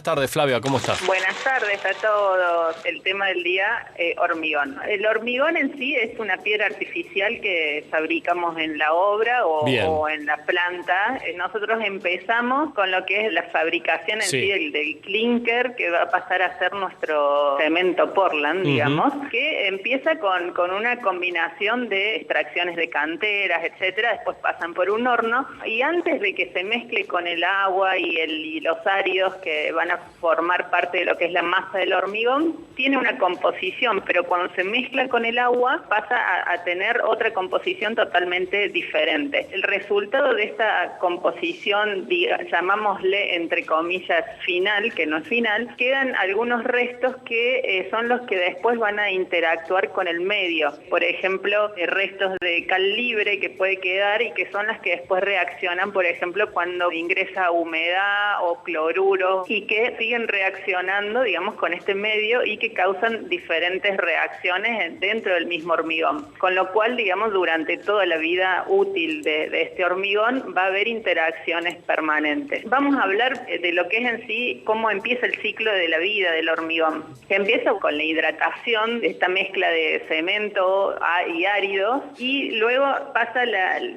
Buenas tardes, Flavia, ¿cómo estás? Buenas tardes a todos. El tema del día, hormigón. El hormigón en sí es una piedra artificial que fabricamos en la obra o en la planta. Nosotros empezamos con lo que es la fabricación en sí del clinker, que va a pasar a ser nuestro cemento Portland, digamos, que empieza con una combinación de extracciones de canteras, etcétera. Después pasan por un horno y antes de que se mezcle con el agua y los áridos que van a formar parte de lo que es la masa del hormigón, tiene una composición, pero cuando se mezcla con el agua pasa a tener otra composición totalmente diferente. El resultado de esta composición, llamámosle entre comillas final, que no es final, quedan algunos restos que son los que después van a interactuar con el medio. Por ejemplo, restos de cal libre que puede quedar y que son las que después reaccionan, por ejemplo, cuando ingresa humedad o cloruro y que siguen reaccionando, digamos, con este medio y que causan diferentes reacciones dentro del mismo hormigón. Con lo cual, digamos, durante toda la vida útil de este hormigón va a haber interacciones permanentes. Vamos a hablar de lo que es en sí, cómo empieza el ciclo de la vida del hormigón, que empieza con la hidratación de esta mezcla de cemento y áridos y luego pasa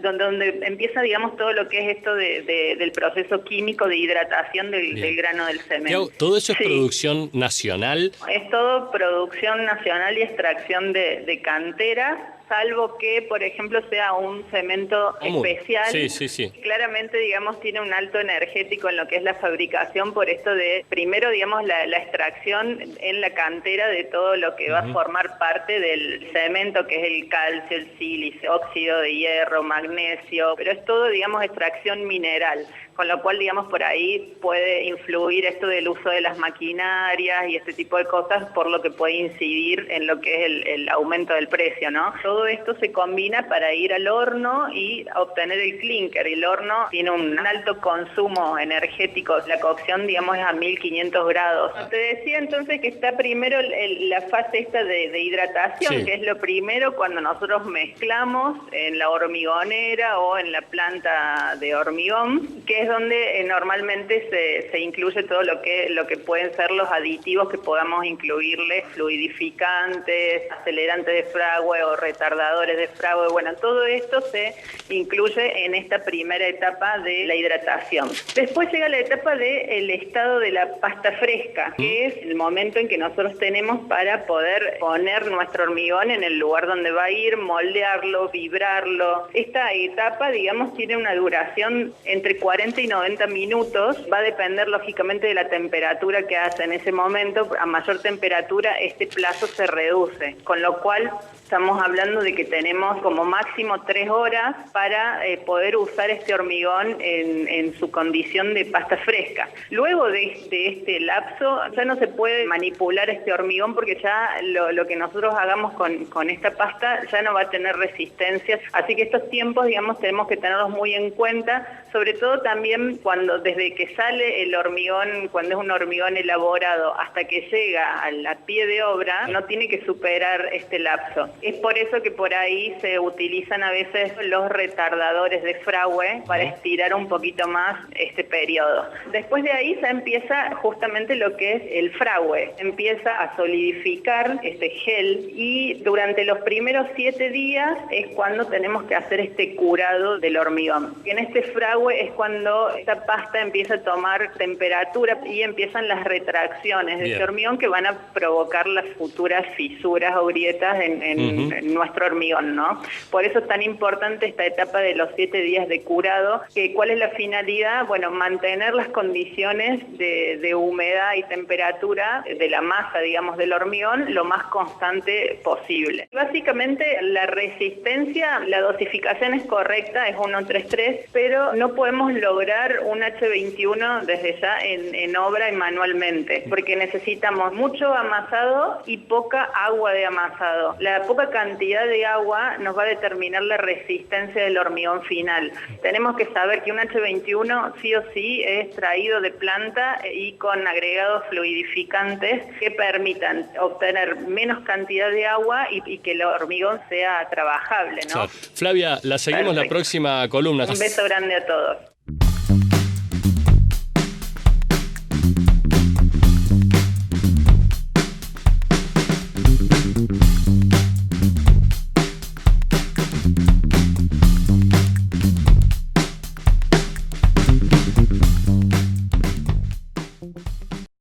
donde empieza, digamos, todo lo que es esto del proceso químico de hidratación del grano del cemento. ¿Todo eso es producción nacional? Es todo producción nacional y extracción de cantera, salvo que, por ejemplo, sea un cemento especial. Sí. Claramente, digamos, tiene un alto energético en lo que es la fabricación, por esto de, primero, digamos, la extracción en la cantera de todo lo que va a formar parte del cemento, que es el calcio, el sílice, óxido de hierro, magnesio, pero es todo, digamos, extracción mineral. Con lo cual, digamos, por ahí puede influir esto del uso de las maquinarias y este tipo de cosas, por lo que puede incidir en lo que es el aumento del precio, ¿no? Todo esto se combina para ir al horno y obtener el clinker. El horno tiene un alto consumo energético. La cocción, digamos, es a 1500 grados. Te decía entonces que está primero la fase esta de hidratación, que es lo primero cuando nosotros mezclamos en la hormigonera o en la planta de hormigón, que es donde normalmente se incluye todo lo que pueden ser los aditivos que podamos incluirle, fluidificantes, acelerantes de fragüe o retardadores de fragüe. Bueno, todo esto se incluye en esta primera etapa de la hidratación. Después llega la etapa del estado de la pasta fresca, que es el momento en que nosotros tenemos para poder poner nuestro hormigón en el lugar donde va a ir, moldearlo, vibrarlo. Esta etapa, digamos, tiene una duración entre 40 y 90 minutos, va a depender lógicamente de la temperatura que hace en ese momento. A mayor temperatura este plazo se reduce, con lo cual estamos hablando de que tenemos como máximo 3 horas para poder usar este hormigón en su condición de pasta fresca. Luego de este lapso ya no se puede manipular este hormigón porque ya lo que nosotros hagamos con esta pasta ya no va a tener resistencias, así que estos tiempos, digamos, tenemos que tenerlos muy en cuenta, sobre todo también desde que sale el hormigón, cuando es un hormigón elaborado, hasta que llega a la pie de obra, no tiene que superar este lapso. Es por eso que por ahí se utilizan a veces los retardadores de fragüe para estirar un poquito más este periodo. Después de ahí ya empieza justamente lo que es el fragüe. Empieza a solidificar este gel y durante los primeros 7 días es cuando tenemos que hacer este curado del hormigón. En este fragüe es cuando esta pasta empieza a tomar temperatura y empiezan las retracciones de este hormigón que van a provocar las futuras fisuras o grietas en nuestro hormigón, ¿no? Por eso es tan importante esta etapa de los 7 días de curado. ¿Cuál es la finalidad? Bueno, mantener las condiciones de humedad y temperatura de la masa, digamos, del hormigón lo más constante posible. Básicamente la resistencia, la dosificación es correcta, es 1,33, pero no podemos lograr un H21 desde ya en obra y manualmente, porque necesitamos mucho amasado y poca agua de amasado. La poca cantidad de agua nos va a determinar la resistencia del hormigón final. Tenemos que saber que un H21 sí o sí es extraído de planta y con agregados fluidificantes que permitan obtener menos cantidad de agua y que el hormigón sea trabajable, ¿no? Flavia, la seguimos la próxima columna. Un beso grande a todos.